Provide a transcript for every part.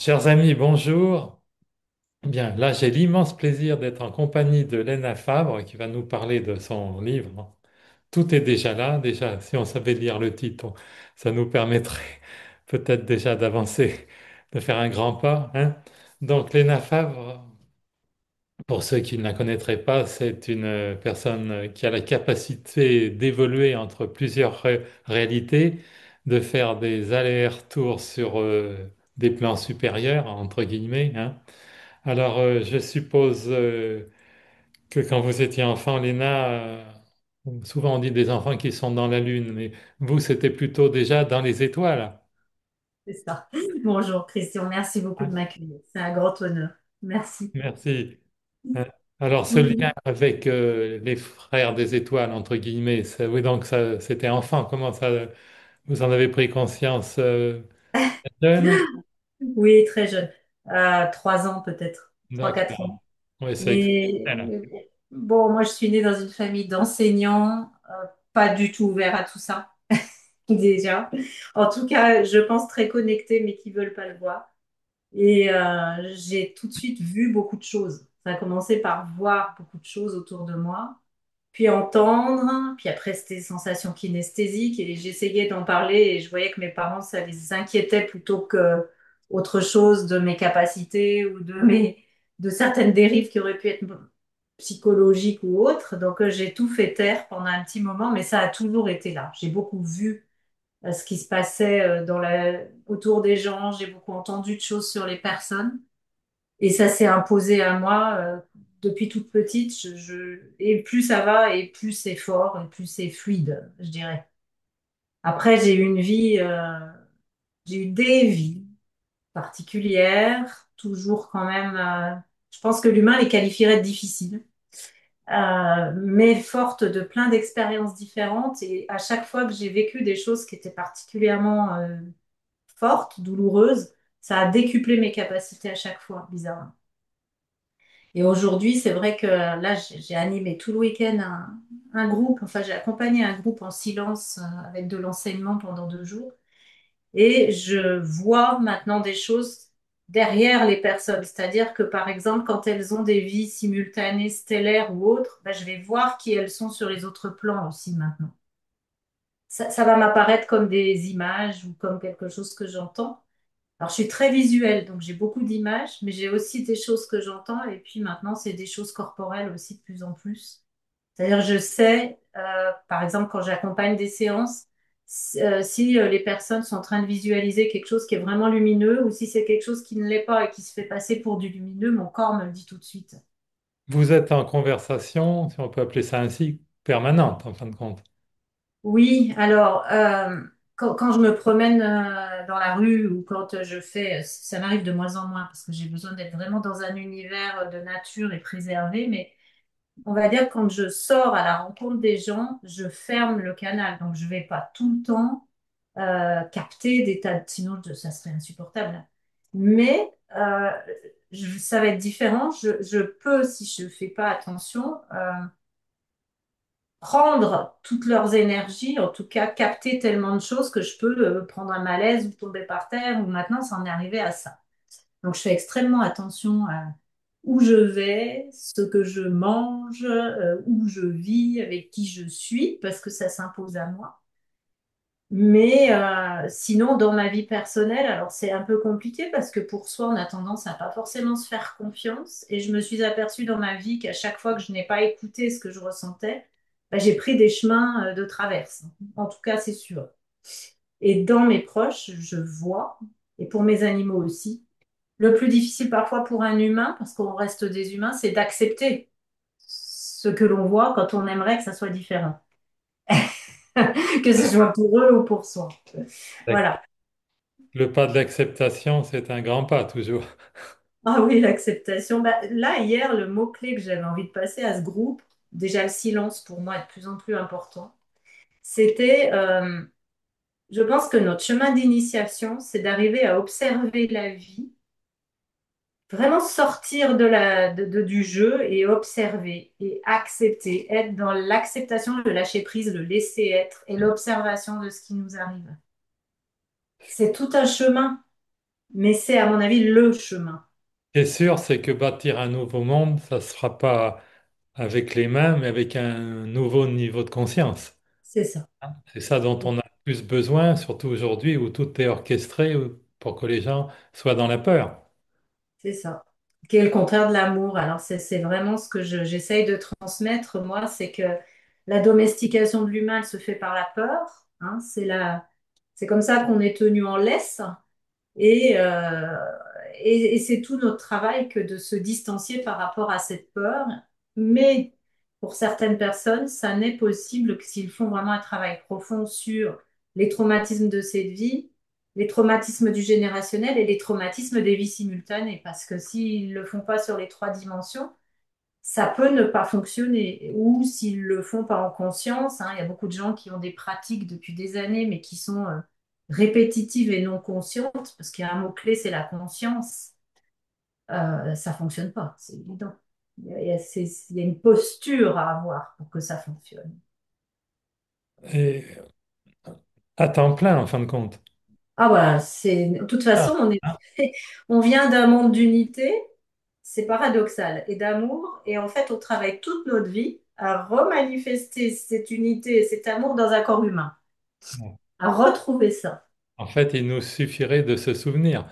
Chers amis, bonjour. Bien, là, j'ai l'immense plaisir d'être en compagnie de Léna Fabre qui va nous parler de son livre. Tout est déjà là. Déjà, si on savait lire le titre, ça nous permettrait peut-être déjà d'avancer, de faire un grand pas, hein. Donc, Léna Fabre, pour ceux qui ne la connaîtraient pas, c'est une personne qui a la capacité d'évoluer entre plusieurs réalités, de faire des allers-retours sur des plans supérieurs, entre guillemets, hein. Alors, je suppose que quand vous étiez enfant, Léna, souvent on dit des enfants qui sont dans la Lune, mais vous, c'était plutôt déjà dans les étoiles, C'est ça. Bonjour Christian, merci beaucoup de hein. m'accueillir. C'est un grand honneur. Merci. Merci, hein. Alors, ce lien Oui, avec les frères des étoiles, entre guillemets, oui, donc ça, c'était enfant. Comment ça, vous en avez pris conscience jeune? oui, très jeune. 3 ans peut-être, 3, 4 ans. D'accord. Oui, c'est exceptionnel. Et bon, moi je suis née dans une famille d'enseignants, pas du tout ouvert à tout ça déjà. En tout cas, je pense très connectés, mais qui veulent pas le voir. Et j'ai tout de suite vu beaucoup de choses. Ça a commencé par voir beaucoup de choses autour de moi. Puis entendre, puis après c'était des sensations kinesthésiques et j'essayais d'en parler et je voyais que mes parents, ça les inquiétait plutôt que autre chose de mes capacités ou de certaines dérives qui auraient pu être psychologiques ou autres. Donc j'ai tout fait taire pendant un petit moment, mais ça a toujours été là. J'ai beaucoup vu ce qui se passait autour des gens, j'ai beaucoup entendu de choses sur les personnes. Et ça s'est imposé à moi depuis toute petite. Et plus ça va, et plus c'est fort, et plus c'est fluide, je dirais. Après, j'ai eu des vies particulières, toujours quand même. Je pense que l'humain les qualifierait de difficiles, mais fortes de plein d'expériences différentes. Et à chaque fois que j'ai vécu des choses qui étaient particulièrement fortes, douloureuses, ça a décuplé mes capacités à chaque fois, bizarrement. Et aujourd'hui, c'est vrai que là, j'ai animé tout le week-end un groupe, enfin, j'ai accompagné un groupe en silence avec de l'enseignement pendant 2 jours. Et je vois maintenant des choses derrière les personnes. C'est-à-dire que, par exemple, quand elles ont des vies simultanées, stellaires ou autres, ben, je vais voir qui elles sont sur les autres plans aussi maintenant. Ça va m'apparaître comme des images ou comme quelque chose que j'entends. Alors, je suis très visuelle, donc j'ai beaucoup d'images, mais j'ai aussi des choses que j'entends. Et puis maintenant, c'est des choses corporelles aussi de plus en plus. C'est-à-dire, je sais, par exemple, quand j'accompagne des séances, si les personnes sont en train de visualiser quelque chose qui est vraiment lumineux ou si c'est quelque chose qui ne l'est pas et qui se fait passer pour du lumineux, mon corps me le dit tout de suite. Vous êtes en conversation, si on peut appeler ça ainsi, permanente, en fin de compte. Oui, alors, quand je me promène dans la rue ou quand je fais, ça m'arrive de moins en moins parce que j'ai besoin d'être vraiment dans un univers de nature et préservé, mais on va dire que quand je sors à la rencontre des gens, je ferme le canal, donc je vais pas tout le temps capter des tas de... Sinon, ça serait insupportable. Mais ça va être différent. Je peux, si je fais pas attention, prendre toutes leurs énergies, en tout cas capter tellement de choses que je peux prendre un malaise ou tomber par terre, ou maintenant, ça en est arrivé à ça. Donc, je fais extrêmement attention à où je vais, ce que je mange, où je vis, avec qui je suis, parce que ça s'impose à moi. Mais sinon, dans ma vie personnelle, alors c'est un peu compliqué parce que pour soi, on a tendance à pas forcément se faire confiance. Et je me suis aperçue dans ma vie qu'à chaque fois que je n'ai pas écouté ce que je ressentais, bah, j'ai pris des chemins de traverse. En tout cas, c'est sûr. Et dans mes proches, je vois, et pour mes animaux aussi, le plus difficile parfois pour un humain, parce qu'on reste des humains, c'est d'accepter ce que l'on voit quand on aimerait que ça soit différent, que ce soit pour eux ou pour soi. Voilà. Le pas de l'acceptation, c'est un grand pas, toujours. Ah oui, l'acceptation. Bah, là, hier, le mot-clé que j'avais envie de passer à ce groupe, déjà le silence pour moi est de plus en plus important, c'était, je pense que notre chemin d'initiation, c'est d'arriver à observer la vie, vraiment sortir du jeu et observer et accepter, être dans l'acceptation, le lâcher prise, le laisser être et l'observation de ce qui nous arrive. C'est tout un chemin. mais c'est à mon avis le chemin. Ce qui est sûr, c'est que bâtir un nouveau monde, ça ne se fera pas avec les mains, mais avec un nouveau niveau de conscience. C'est ça. C'est ça dont on a plus besoin, surtout aujourd'hui où tout est orchestré pour que les gens soient dans la peur. C'est ça. Qui est le contraire de l'amour. Alors, c'est vraiment ce que j'essaye de transmettre, moi, c'est que la domestication de l'humain, elle se fait par la peur. Hein. C'est comme ça qu'on est tenu en laisse. Et, euh, et c'est tout notre travail que de se distancier par rapport à cette peur. Mais pour certaines personnes, ça n'est possible que s'ils font vraiment un travail profond sur les traumatismes de cette vie, les traumatismes du générationnel et les traumatismes des vies simultanées. Parce que s'ils ne le font pas sur les trois dimensions, ça peut ne pas fonctionner. Ou s'ils le font pas en conscience, hein, il y a beaucoup de gens qui ont des pratiques depuis des années, mais qui sont répétitives et non conscientes, parce qu'il y a un mot-clé, c'est la conscience. Ça fonctionne pas, c'est évident. Il y a une posture à avoir pour que ça fonctionne. Et à temps plein, en fin de compte. Ah voilà, de toute façon, Ah, hein. on vient d'un monde d'unité, c'est paradoxal, et d'amour, et en fait, on travaille toute notre vie à remanifester cette unité et cet amour dans un corps humain, à retrouver ça. En fait, il nous suffirait de se souvenir.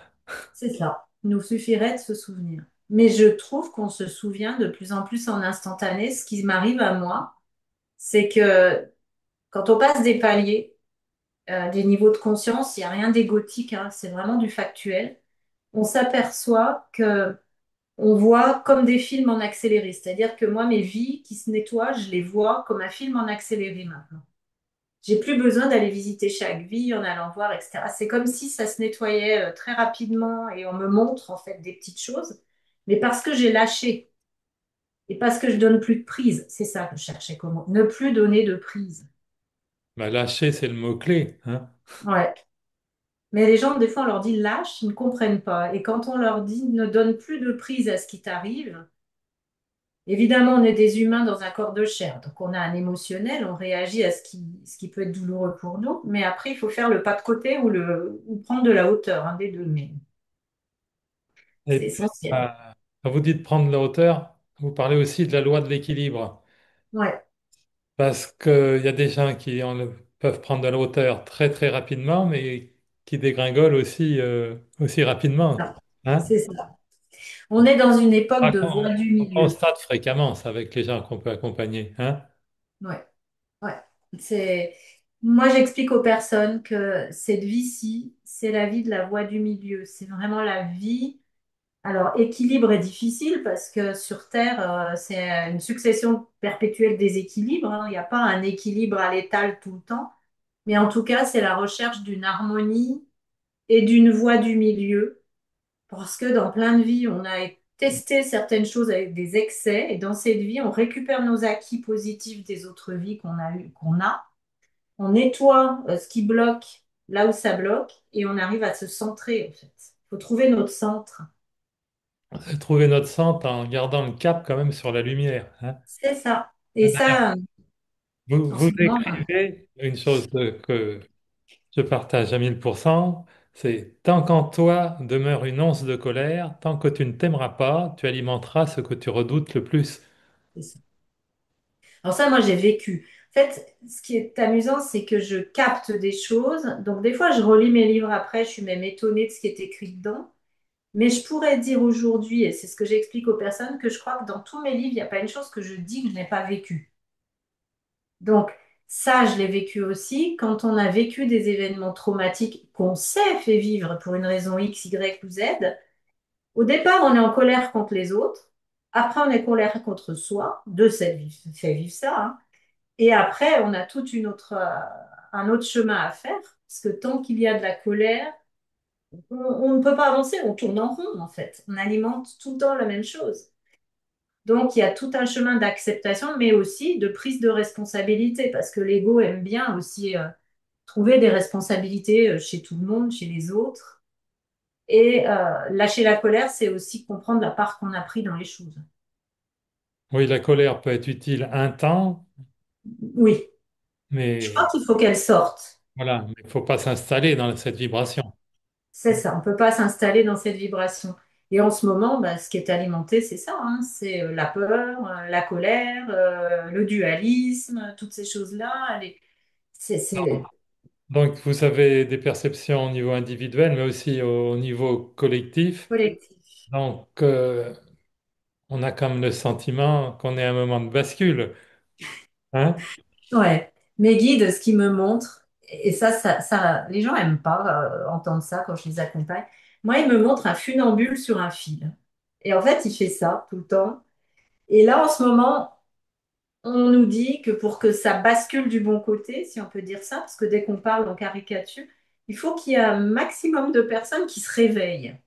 C'est ça. Il nous suffirait de se souvenir. Mais je trouve qu'on se souvient de plus en plus en instantané. Ce qui m'arrive à moi, c'est que quand on passe des paliers, des niveaux de conscience, il n'y a rien d'égotique, hein, c'est vraiment du factuel. On s'aperçoit que on voit comme des films en accéléré. C'est-à-dire que moi, mes vies qui se nettoient, je les vois comme un film en accéléré maintenant. J'ai plus besoin d'aller visiter chaque vie en allant voir, etc. C'est comme si ça se nettoyait très rapidement et on me montre en fait des petites choses, mais parce que j'ai lâché et parce que je donne plus de prise. C'est ça que je cherchais comment. Ne plus donner de prise. Bah, lâcher, c'est le mot-clé, hein. Ouais. Mais les gens, des fois, on leur dit lâche, ils ne comprennent pas. Et quand on leur dit ne donne plus de prise à ce qui t'arrive, évidemment, on est des humains dans un corps de chair, donc on a un émotionnel, on réagit à ce qui peut être douloureux pour nous, mais après, il faut faire le pas de côté ou prendre de la hauteur, un des deux, mais Et c'est puis, essentiel. quand vous dites prendre la hauteur, vous parlez aussi de la loi de l'équilibre. Ouais, Parce qu'il y a des gens qui peuvent prendre de la hauteur très très rapidement, mais qui dégringolent aussi rapidement. ça. Hein? C'est ça. On est dans une époque Ah, de voie du on milieu. constate fréquemment ça avec les gens qu'on peut accompagner. Hein? Ouais, ouais. C'est... Moi, j'explique aux personnes que cette vie-ci, c'est la vie de la voie du milieu. C'est vraiment la vie. Alors, équilibre est difficile parce que sur Terre, c'est une succession perpétuelle des équilibres. Hein. Il n'y a pas un équilibre à l'étal tout le temps. Mais en tout cas, c'est la recherche d'une harmonie et d'une voie du milieu. Parce que dans plein de vies, on a testé certaines choses avec des excès. Et dans cette vie, on récupère nos acquis positifs des autres vies qu'on a. On nettoie ce qui bloque là où ça bloque. Et on arrive à se centrer, en fait. Il faut trouver notre centre. Trouver notre centre en gardant le cap quand même sur la lumière. Hein? C'est ça. Et D'ailleurs, ça, en vous ce moment, écrivez une chose que je partage à 1000%, c'est tant qu'en toi demeure une once de colère, tant que tu ne t'aimeras pas, tu alimenteras ce que tu redoutes le plus. c'est ça. Alors ça, moi, j'ai vécu. En fait, ce qui est amusant, c'est que je capte des choses. Donc, des fois, je relis mes livres après, je suis même étonnée de ce qui est écrit dedans. Mais je pourrais dire aujourd'hui, et c'est ce que j'explique aux personnes, que je crois que dans tous mes livres, il n'y a pas une chose que je dis que je n'ai pas vécue. Donc, ça, je l'ai vécu aussi. Quand on a vécu des événements traumatiques qu'on s'est fait vivre pour une raison X, Y ou Z, au départ, on est en colère contre les autres. Après, on est en colère contre soi, de s'être fait vivre ça. Hein. Et après, on a un autre chemin à faire, parce que tant qu'il y a de la colère, on ne peut pas avancer, on tourne en rond en fait. On alimente tout le temps la même chose. Donc, il y a tout un chemin d'acceptation, mais aussi de prise de responsabilité, parce que l'ego aime bien aussi trouver des responsabilités chez tout le monde, chez les autres. Et lâcher la colère, c'est aussi comprendre la part qu'on a pris dans les choses. Oui, la colère peut être utile un temps, Oui, je crois mais qu'il faut qu'elle sorte. voilà, il ne faut pas s'installer dans cette vibration. C'est ça, on ne peut pas s'installer dans cette vibration. Et en ce moment, bah, ce qui est alimenté, c'est ça, hein, c'est la peur, la colère, le dualisme, toutes ces choses-là. C'est Donc, vous avez des perceptions au niveau individuel, mais aussi au niveau collectif. collectif. Donc, on a comme le sentiment qu'on est à un moment de bascule. Hein? Ouais. Mes guides, ce qu'ils me montrent, et les gens aiment pas entendre ça quand je les accompagne. Moi, ils me montrent un funambule sur un fil. Et en fait, il fait ça tout le temps. Et là, en ce moment, on nous dit que pour que ça bascule du bon côté, si on peut dire ça, parce que dès qu'on parle en caricature, il faut qu'il y ait un maximum de personnes qui se réveillent.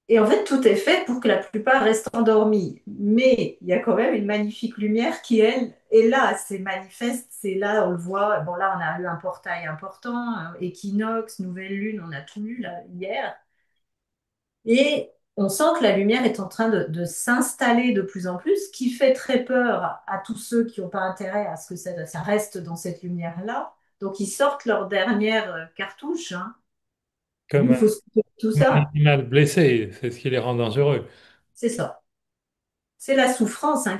Et en fait, tout est fait pour que la plupart restent endormis. Mais il y a quand même une magnifique lumière qui, elle, est là, c'est manifeste, c'est là, on le voit. Bon, là, on a eu un portail important, équinoxe, nouvelle lune, on a tout eu là, hier. Et on sent que la lumière est en train de s'installer de plus en plus, ce qui fait très peur à tous ceux qui n'ont pas intérêt à ce que ça reste dans cette lumière-là. Donc, ils sortent leur dernière cartouche, hein. Comme Il faut se tout un ça. animal blessé, c'est ce qui les rend dangereux. C'est ça. C'est la souffrance hein,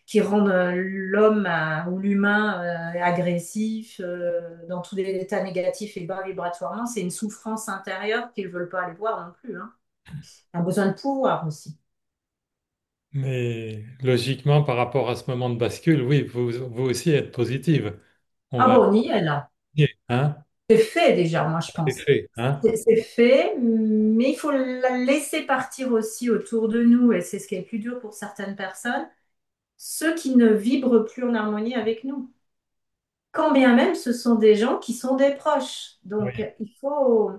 qui rend l'homme ou l'humain agressif dans tous les états négatifs et bas vibratoirement. C'est une souffrance intérieure qu'ils ne veulent pas aller voir non plus, hein. Un besoin de pouvoir aussi. Mais logiquement, par rapport à ce moment de bascule, oui, vous aussi êtes positive. On Ah va bon, on y est là. hein, C'est fait déjà, moi je c'est pense. fait, hein. C'est fait, mais il faut la laisser partir aussi autour de nous, et c'est ce qui est le plus dur pour certaines personnes, ceux qui ne vibrent plus en harmonie avec nous. Quand bien même ce sont des gens qui sont des proches. Donc Oui. il faut,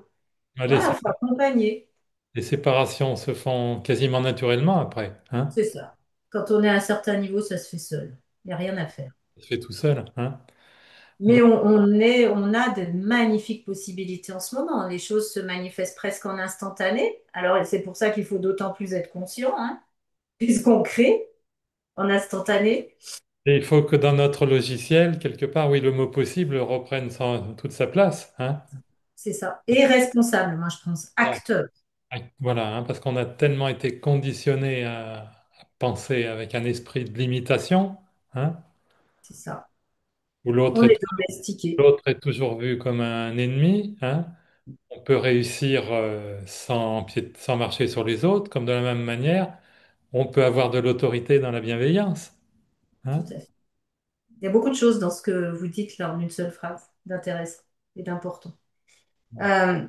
Ah, voilà, faut accompagner. les séparations se font quasiment naturellement après, hein. C'est ça. Quand on est à un certain niveau, ça se fait seul. Il n'y a rien à faire. Ça se fait tout seul, hein. Mais on a de magnifiques possibilités en ce moment. Les choses se manifestent presque en instantané. Alors, c'est pour ça qu'il faut d'autant plus être conscient, hein, puisqu'on crée en instantané. Et il faut que dans notre logiciel, quelque part, oui, le mot possible reprenne toute sa place, hein. C'est ça. Et responsable, moi, je pense. Voilà, Acteur, voilà, hein, parce qu'on a tellement été conditionné à penser avec un esprit de limitation, hein, c'est ça. où On est domestiqué. l'autre est toujours vu comme un ennemi, hein. On peut réussir sans marcher sur les autres, comme de la même manière, on peut avoir de l'autorité dans la bienveillance, Tout hein. à fait. Il y a beaucoup de choses dans ce que vous dites là en une seule phrase, d'intéressant et d'important. Euh,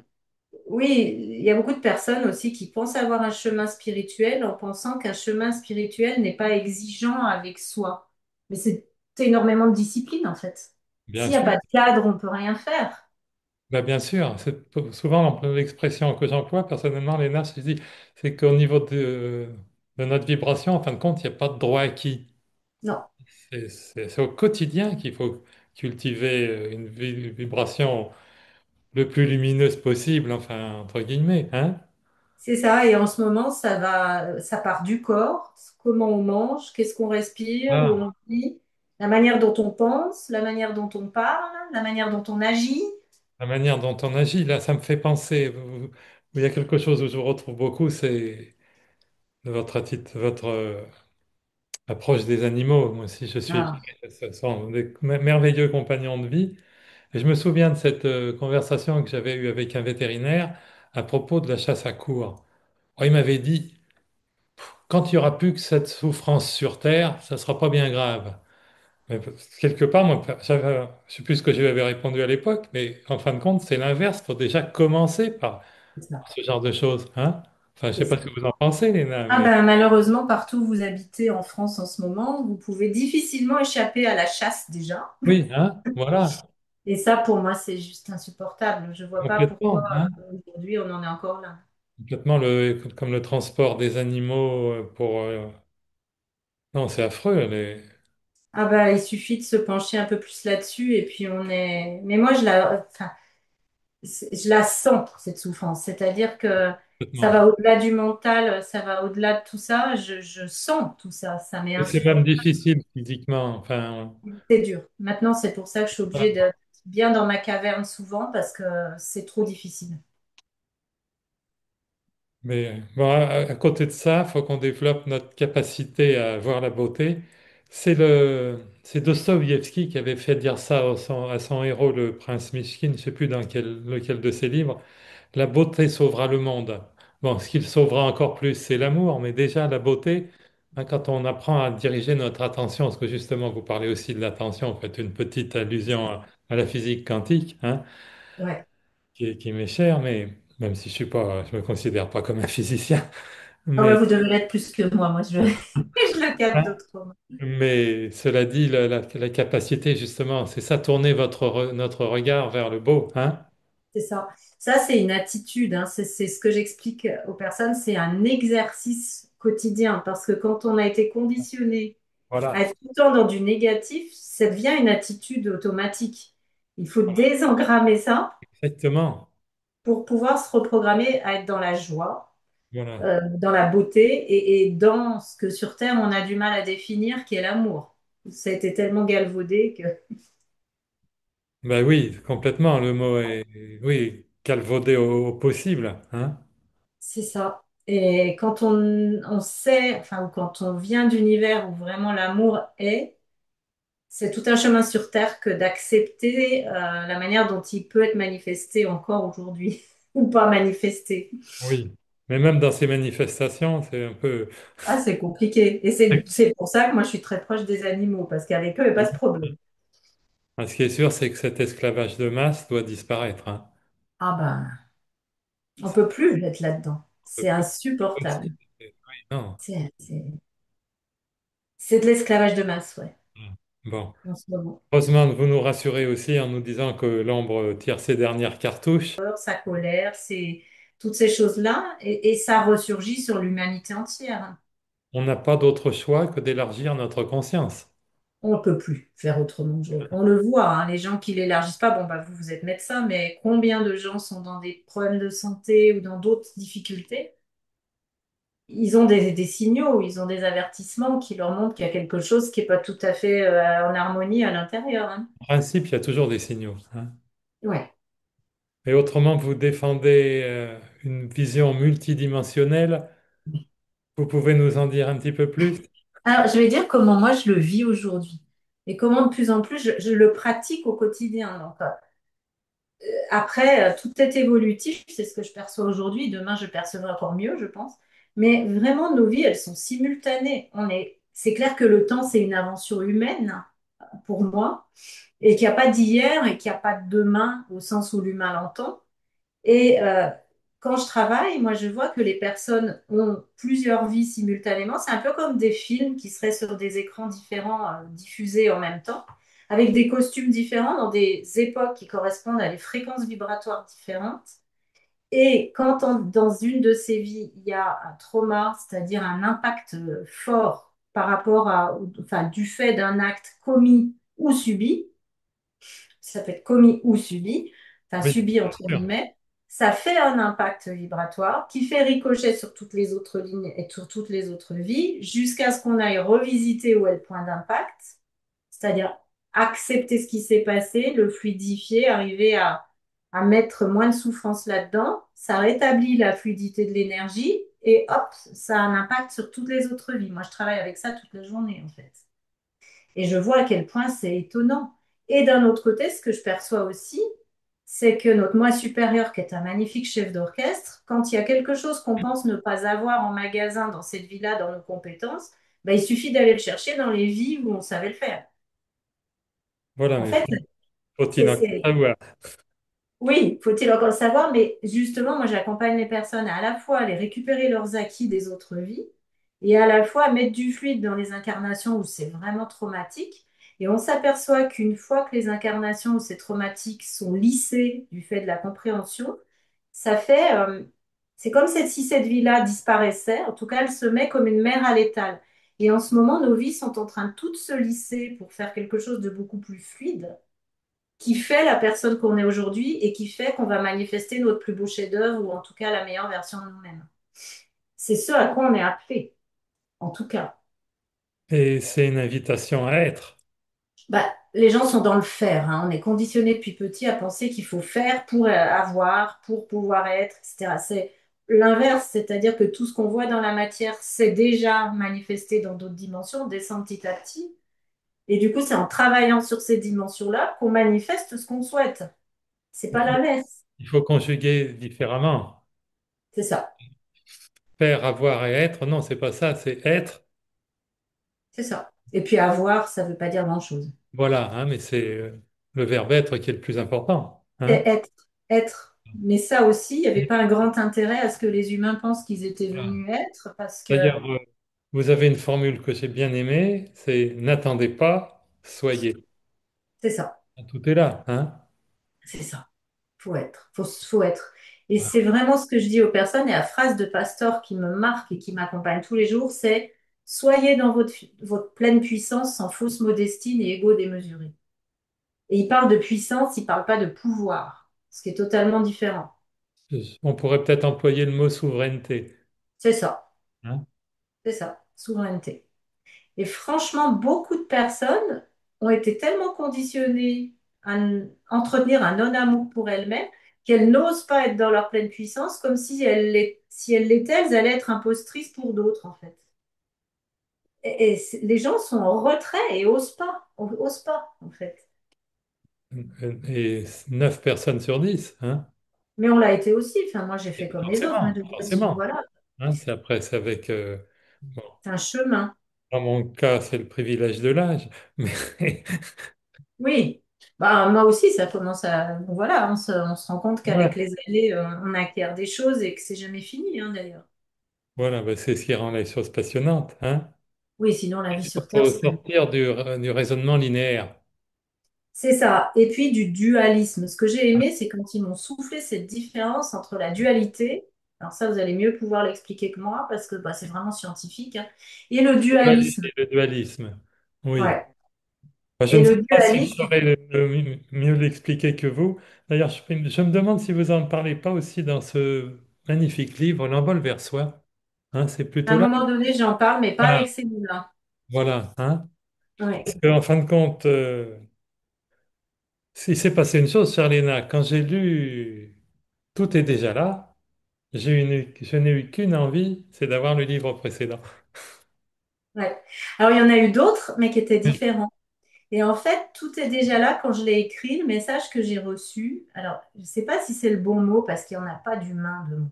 oui, il y a beaucoup de personnes aussi qui pensent avoir un chemin spirituel en pensant qu'un chemin spirituel n'est pas exigeant avec soi. Mais c'est énormément de discipline en fait. Bien S'il n'y a sûr. pas de cadre, on ne peut rien faire. Bah, bien sûr, c'est souvent l'expression que j'emploie personnellement, Léna, je dis, c'est qu'au niveau de notre vibration, en fin de compte, il n'y a pas de droit acquis. Non, C'est au quotidien qu'il faut cultiver une vibration le plus lumineuse possible, enfin, entre guillemets, hein? c'est ça. Et en ce moment, ça part du corps, comment on mange, qu'est-ce qu'on respire, où Ah, on vit, la manière dont on pense, la manière dont on parle, la manière dont on agit. la manière dont on agit, là, ça me fait penser, il y a quelque chose où je vous retrouve beaucoup, c'est votre approche des animaux. Moi aussi, je suis, Ah, ce sont des merveilleux compagnons de vie. Et je me souviens de cette conversation que j'avais eue avec un vétérinaire à propos de la chasse à courre. Oh, il m'avait dit, quand il n'y aura plus que cette souffrance sur Terre, ça ne sera pas bien grave. Mais quelque part, moi, je ne sais plus ce que je lui avais répondu à l'époque, mais en fin de compte, c'est l'inverse. Il faut déjà commencer c'est ça. par ce genre de choses, hein? Enfin, je ne C'est sais pas ça. ce que vous en pensez, Léna, Ah mais ben, malheureusement, partout où vous habitez en France en ce moment, vous pouvez difficilement échapper à la chasse déjà. oui, hein? Voilà, Et ça, pour moi, c'est juste insupportable. Je ne vois pas pourquoi complètement, hein? aujourd'hui on en est encore là. Complètement comme le transport des animaux pour... non, c'est affreux. Ah ben, il suffit de se pencher un peu plus là-dessus et puis on est. Mais moi, enfin, je la sens, cette souffrance. C'est-à-dire que ça Complètement. va au-delà du mental, ça va au-delà de tout ça. Je sens tout ça. Ça m'est Et c'est même insupportable. difficile physiquement. Enfin, C'est dur. Maintenant, c'est pour ça que je suis obligée voilà. d'être bien dans ma caverne souvent parce que c'est trop difficile. Mais bon, à côté de ça, il faut qu'on développe notre capacité à voir la beauté. C'est Dostoïevski qui avait fait dire ça à son héros, le prince Mishkin, je ne sais plus dans lequel de ses livres. La beauté sauvera le monde. Bon, ce qu'il sauvera encore plus, c'est l'amour, mais déjà la beauté, hein, quand on apprend à diriger notre attention, parce que justement vous parlez aussi de l'attention, vous faites une petite allusion à la physique quantique, hein, Ouais. qui m'est chère, mais même si je me considère pas comme un physicien, Ah ouais, mais, vous devez l'être plus que moi. Moi, je, je le capte hein, autrement. mais cela dit, la capacité justement, c'est ça, tourner notre regard vers le beau, hein, C'est ça. Ça, c'est une attitude, hein. C'est ce que j'explique aux personnes. C'est un exercice quotidien parce que quand on a été conditionné à voilà, être tout le temps dans du négatif, ça devient une attitude automatique. Il faut désengrammer ça exactement, pour pouvoir se reprogrammer à être dans la joie, voilà. dans la beauté et dans ce que sur Terre, on a du mal à définir, qui est l'amour. Ça a été tellement galvaudé que Ben oui, complètement. Le mot est, oui, calvaudé au possible, hein. c'est ça. Et quand on sait, enfin, ou quand on vient d'univers où vraiment l'amour est, c'est tout un chemin sur Terre que d'accepter la manière dont il peut être manifesté encore aujourd'hui, ou pas manifesté. Oui. Mais même dans ces manifestations, c'est un peu. Ah, c'est compliqué. Et c'est pour ça que moi, je suis très proche des animaux, parce qu'avec eux, il n'y a pas ce problème. Ce qui est sûr, c'est que cet esclavage de masse doit disparaître, hein. Ah ben, on peut plus être là-dedans. On peut C'est plus. insupportable. Possible. Oui, non. C'est de l'esclavage de masse, ouais, Bon. en ce moment. Heureusement, vous nous rassurez aussi en nous disant que l'ombre tire ses dernières cartouches. Sa colère, c'est toutes ces choses-là, et ça ressurgit sur l'humanité entière. On n'a pas d'autre choix que d'élargir notre conscience. On ne peut plus faire autrement. On le voit, hein, les gens qui l'élargissent pas, bon, bah, vous êtes médecin, mais combien de gens sont dans des problèmes de santé ou dans d'autres difficultés? Ils ont des signaux, ils ont des avertissements qui leur montrent qu'il y a quelque chose qui n'est pas tout à fait en harmonie à l'intérieur, hein. En principe, il y a toujours des signaux, hein. Ouais. Et autrement, vous défendez une vision multidimensionnelle. Vous pouvez nous en dire un petit peu plus? Alors, je vais dire comment moi je le vis aujourd'hui et comment de plus en plus je le pratique au quotidien. Donc, après, tout est évolutif, c'est ce que je perçois aujourd'hui. Demain, je percevrai encore mieux, je pense. Mais vraiment, nos vies, elles sont simultanées. C'est clair que le temps, c'est une invention humaine pour moi et qu'il n'y a pas d'hier et qu'il n'y a pas de demain au sens où l'humain l'entend. Et quand je travaille, moi, je vois que les personnes ont plusieurs vies simultanément. C'est un peu comme des films qui seraient sur des écrans différents, diffusés en même temps, avec des costumes différents dans des époques qui correspondent à des fréquences vibratoires différentes. Et quand dans une de ces vies, il y a un trauma, c'est-à-dire un impact fort par rapport enfin, du fait d'un acte commis ou subi, ça peut être commis ou subi, enfin Oui, subi bien entre sûr. guillemets, ça fait un impact vibratoire qui fait ricochet sur toutes les autres lignes et sur toutes les autres vies, jusqu'à ce qu'on aille revisiter où est le point d'impact, c'est-à-dire accepter ce qui s'est passé, le fluidifier, arriver à mettre moins de souffrance là-dedans, ça rétablit la fluidité de l'énergie et hop, ça a un impact sur toutes les autres vies. Moi, je travaille avec ça toute la journée en fait. Et je vois à quel point c'est étonnant. Et d'un autre côté, ce que je perçois aussi, c'est que notre moi supérieur, qui est un magnifique chef d'orchestre, quand il y a quelque chose qu'on pense ne pas avoir en magasin dans cette vie-là, dans nos compétences, ben, il suffit d'aller le chercher dans les vies où on savait le faire. Voilà, En mais fait, faut-il c'est, encore c'est- savoir? oui, faut-il encore le savoir, mais justement, moi, j'accompagne les personnes à la fois à aller récupérer leurs acquis des autres vies et à la fois à mettre du fluide dans les incarnations où c'est vraiment traumatique. Et on s'aperçoit qu'une fois que les incarnations où c'est traumatique sont lissées du fait de la compréhension, ça fait, c'est comme si cette vie-là disparaissait. En tout cas, elle se met comme une mer à l'étal. Et en ce moment, nos vies sont en train de toutes se lisser pour faire quelque chose de beaucoup plus fluide qui fait la personne qu'on est aujourd'hui et qui fait qu'on va manifester notre plus beau chef-d'œuvre ou en tout cas la meilleure version de nous-mêmes. C'est ce à quoi on est appelé, en tout cas. Et c'est une invitation à être. Bah, les gens sont dans le faire, hein. On est conditionné depuis petit à penser qu'il faut faire pour avoir, pour pouvoir être, etc. l'inverse, c'est-à-dire que tout ce qu'on voit dans la matière s'est déjà manifesté dans d'autres dimensions, descend petit à petit. Et du coup, c'est en travaillant sur ces dimensions-là qu'on manifeste ce qu'on souhaite. C'est Il pas faut, l'inverse. il faut conjuguer différemment. C'est ça. Faire, avoir et être, non, c'est pas ça, c'est être. C'est ça. Et puis avoir, ça veut pas dire grand-chose. Voilà, hein, mais c'est le verbe être qui est le plus important. Et Hein. être, être. Mais ça aussi, il n'y avait pas un grand intérêt à ce que les humains pensent qu'ils étaient Voilà. venus être, parce que D'ailleurs, vous avez une formule que j'ai bien aimée, c'est n'attendez pas, soyez. c'est ça. Tout est là, hein. C'est ça. Faut être. Faut être. Et Voilà. c'est vraiment ce que je dis aux personnes. Et la phrase de Pasteur qui me marque et qui m'accompagne tous les jours, c'est soyez dans votre pleine puissance sans fausse modestie ni ego démesuré. Et il parle de puissance, il parle pas de pouvoir, ce qui est totalement différent. On pourrait peut-être employer le mot souveraineté. C'est ça. Hein. C'est ça. Souveraineté. Et franchement, beaucoup de personnes ont été tellement conditionnées à entretenir un non-amour pour elles-mêmes qu'elles n'osent pas être dans leur pleine puissance, comme si elles l'étaient, elles allaient être impostrices pour d'autres, en fait. Les gens sont en retrait et osent pas, en fait. Et 9 personnes sur 10, hein. Mais on l'a été aussi. Enfin, moi, j'ai Et fait comme les autres, hein, forcément, je veux dire, forcément. voilà, Hein, c'est après, c'est avec. Bon, c'est un chemin. dans mon cas, c'est le privilège de l'âge. Mais Oui. Bah, moi aussi, ça commence à. Voilà, on se rend compte qu'avec ouais, les années, on acquiert des choses et que c'est jamais fini, hein, d'ailleurs. voilà, bah, c'est ce qui rend les choses passionnantes. Hein. Oui, sinon la vie Il sur Terre faut serait. sortir du raisonnement linéaire. C'est ça. Et puis du dualisme. Ce que j'ai aimé, c'est quand ils m'ont soufflé cette différence entre la dualité. Alors ça, vous allez mieux pouvoir l'expliquer que moi parce que bah, c'est vraiment scientifique, hein, et le dualisme. Le dualisme. Oui. Ouais. Bah, je Et ne sais le pas si je dualisme, saurais mieux l'expliquer que vous. D'ailleurs, je me demande si vous n'en parlez pas aussi dans ce magnifique livre, L'envol vers soi. Hein, c'est à plutôt un là. moment donné, j'en parle, mais pas Voilà, avec ces mots-là. voilà. Hein. Ouais. Parce qu'en fin de compte, il s'est passé une chose, Charléna. Quand j'ai lu Tout est déjà là, je n'ai eu qu'une envie, c'est d'avoir le livre précédent. Ouais. Alors il y en a eu d'autres, mais qui étaient Oui. différents. Et en fait, tout est déjà là quand je l'ai écrit, le message que j'ai reçu. Alors, je ne sais pas si c'est le bon mot parce qu'il n'y en a pas d'humain de mots.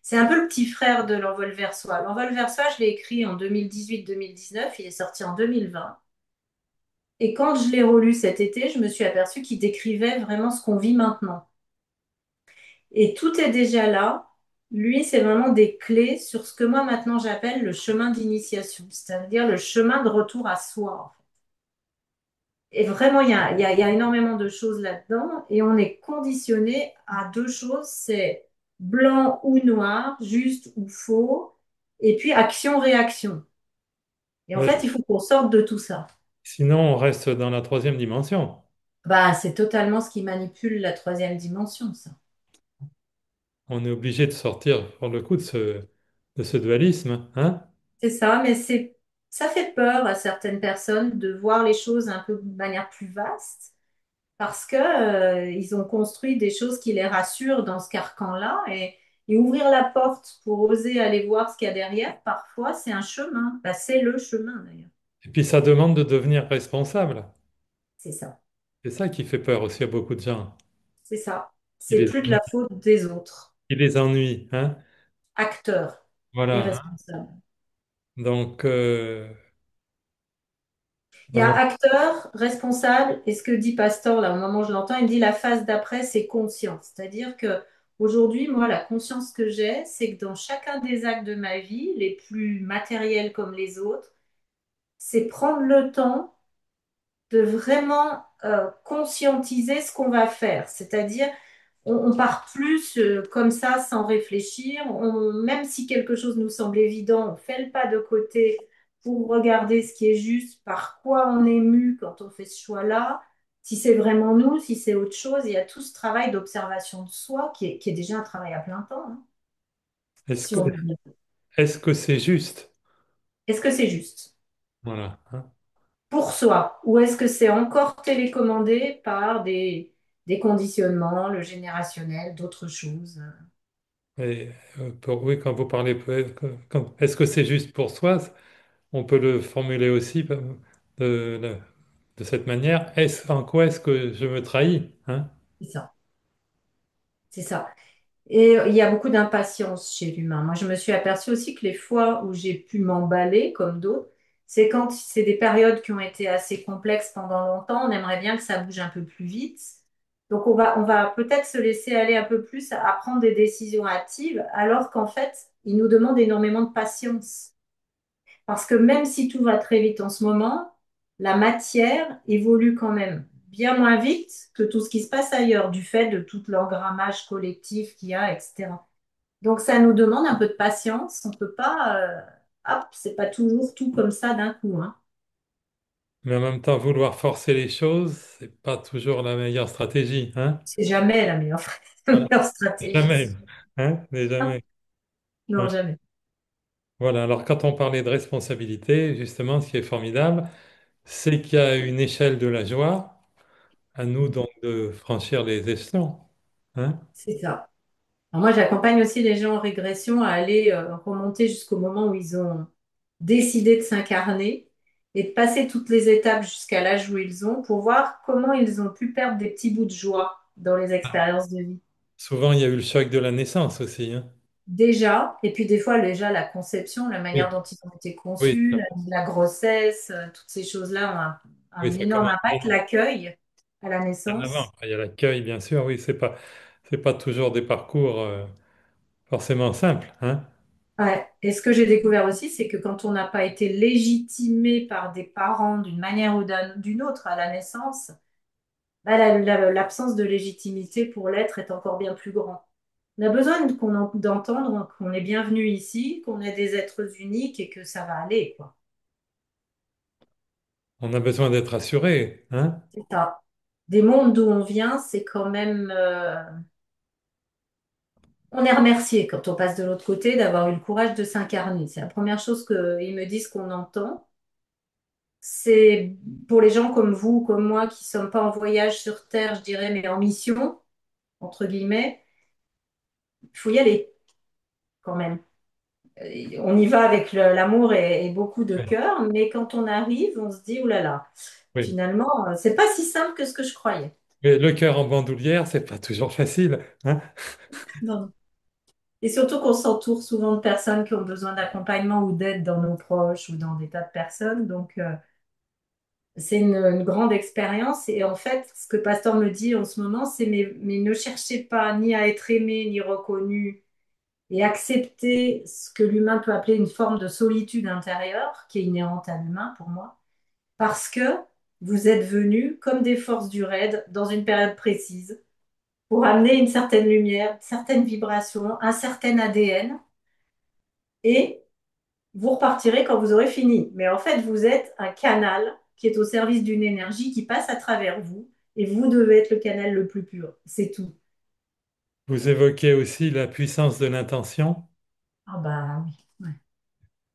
C'est un peu le petit frère de L'Envol vers soi. L'Envol vers soi, je l'ai écrit en 2018-2019, il est sorti en 2020. Et quand je l'ai relu cet été, je me suis aperçue qu'il décrivait vraiment ce qu'on vit maintenant. Et tout est déjà là. Lui, c'est vraiment des clés sur ce que moi maintenant j'appelle le chemin d'initiation, c'est-à-dire le chemin de retour à soi. Et vraiment, il y a énormément de choses là-dedans et on est conditionné à deux choses, c'est blanc ou noir, juste ou faux, et puis action-réaction. Et en Ouais. fait, il faut qu'on sorte de tout ça. Sinon, on reste dans la troisième dimension. Bah, c'est totalement ce qui manipule la troisième dimension, ça. On est obligé de sortir pour le coup de ce dualisme. Hein? C'est ça, mais ça fait peur à certaines personnes de voir les choses un peu de manière plus vaste parce que, ils ont construit des choses qui les rassurent dans ce carcan-là et ouvrir la porte pour oser aller voir ce qu'il y a derrière, parfois, c'est un chemin. Bah, c'est le chemin, d'ailleurs. Et puis, ça demande de devenir responsable. C'est ça. C'est ça qui fait peur aussi à beaucoup de gens. C'est ça. Il C'est les plus de la ennuie. faute des autres. Il les ennuie. Hein? Acteurs et Voilà. Hein. responsables. Donc, Il y a donc, acteur, responsable, et ce que dit Pastor, là, au moment où je l'entends, il me dit la phase d'après, c'est conscience. C'est-à-dire que aujourd'hui, moi, la conscience que j'ai, c'est que dans chacun des actes de ma vie, les plus matériels comme les autres, c'est prendre le temps de vraiment conscientiser ce qu'on va faire. C'est-à-dire, on part plus comme ça sans réfléchir. Même si quelque chose nous semble évident, on fait le pas de côté pour regarder ce qui est juste, par quoi on est mu quand on fait ce choix-là, si c'est vraiment nous, si c'est autre chose. Il y a tout ce travail d'observation de soi qui est déjà un travail à plein temps, hein, est-ce si que on veut bien. est-ce que c'est juste? Est-ce que c'est juste Voilà. Hein. pour soi ou est-ce que c'est encore télécommandé par des conditionnements, le générationnel, d'autres choses? Et oui, quand vous parlez, est-ce que c'est juste pour soi? On peut le formuler aussi de, de cette manière. En quoi est-ce que je me trahis, hein? C'est ça. C'est ça. Et il y a beaucoup d'impatience chez l'humain. Moi, je me suis aperçue aussi que les fois où j'ai pu m'emballer, comme d'autres, c'est quand c'est des périodes qui ont été assez complexes pendant longtemps. On aimerait bien que ça bouge un peu plus vite. Donc, on va peut-être se laisser aller un peu plus à prendre des décisions hâtives, alors qu'en fait, il nous demande énormément de patience. Parce que même si tout va très vite en ce moment, la matière évolue quand même bien moins vite que tout ce qui se passe ailleurs, du fait de tout l'engrammage collectif qu'il y a, etc. Donc ça nous demande un peu de patience. On peut pas, hop, c'est pas toujours tout comme ça d'un coup, hein. Mais en même temps, vouloir forcer les choses, c'est pas toujours la meilleure stratégie, hein? C'est jamais la meilleure, la Voilà. meilleure stratégie. Jamais, hein? Mais jamais. Non, Ouais. jamais. Voilà. Alors, quand on parlait de responsabilité, justement, ce qui est formidable, c'est qu'il y a une échelle de la joie, à nous donc de franchir les échelons, hein? C'est ça. Alors moi, j'accompagne aussi les gens en régression à aller remonter jusqu'au moment où ils ont décidé de s'incarner et de passer toutes les étapes jusqu'à l'âge où ils ont pour voir comment ils ont pu perdre des petits bouts de joie dans les expériences de vie. Souvent, il y a eu le choc de la naissance aussi, hein? Déjà, et puis des fois déjà la conception, la Oui, manière dont ils ont été oui, conçus, la grossesse, toutes ces choses-là ont oui, un ça énorme commence impact. L'accueil à la bien avant. naissance. Après, il y a l'accueil, bien sûr, oui, c'est pas toujours des parcours forcément simples, hein? Ouais. Et ce que j'ai découvert aussi, c'est que quand on n'a pas été légitimé par des parents d'une manière ou d'une autre à la naissance, bah, l'absence de légitimité pour l'être est encore bien plus grand. On a besoin d'entendre qu'on est bienvenu ici, qu'on est des êtres uniques et que ça va aller, quoi. On a besoin d'être assuré, hein? C'est ça. Des mondes d'où on vient, c'est quand même. On est remercié quand on passe de l'autre côté d'avoir eu le courage de s'incarner. C'est la première chose qu'ils me disent qu'on entend. C'est pour les gens comme vous, comme moi, qui ne sommes pas en voyage sur Terre, je dirais, mais en mission, entre guillemets, il faut y aller quand même. On y va avec l'amour et beaucoup de Oui, cœur, mais quand on arrive, on se dit, oh là là, oui. finalement, c'est pas si simple que ce que je croyais. Mais le cœur en bandoulière, c'est pas toujours facile, hein? Non. Et surtout qu'on s'entoure souvent de personnes qui ont besoin d'accompagnement ou d'aide dans nos proches ou dans des tas de personnes. Donc, c'est une grande expérience. Et en fait, ce que Pasteur me dit en ce moment, c'est mais ne cherchez pas ni à être aimé ni reconnu et accepter ce que l'humain peut appeler une forme de solitude intérieure qui est inhérente à l'humain pour moi, parce que vous êtes venus comme des forces du raid dans une période précise pour amener une certaine lumière, une certaine vibration, un certain ADN. Et vous repartirez quand vous aurez fini. Mais en fait, vous êtes un canal qui est au service d'une énergie qui passe à travers vous et vous devez être le canal le plus pur. C'est tout. Vous évoquez aussi la puissance de l'intention, Ah bah oui. Ouais.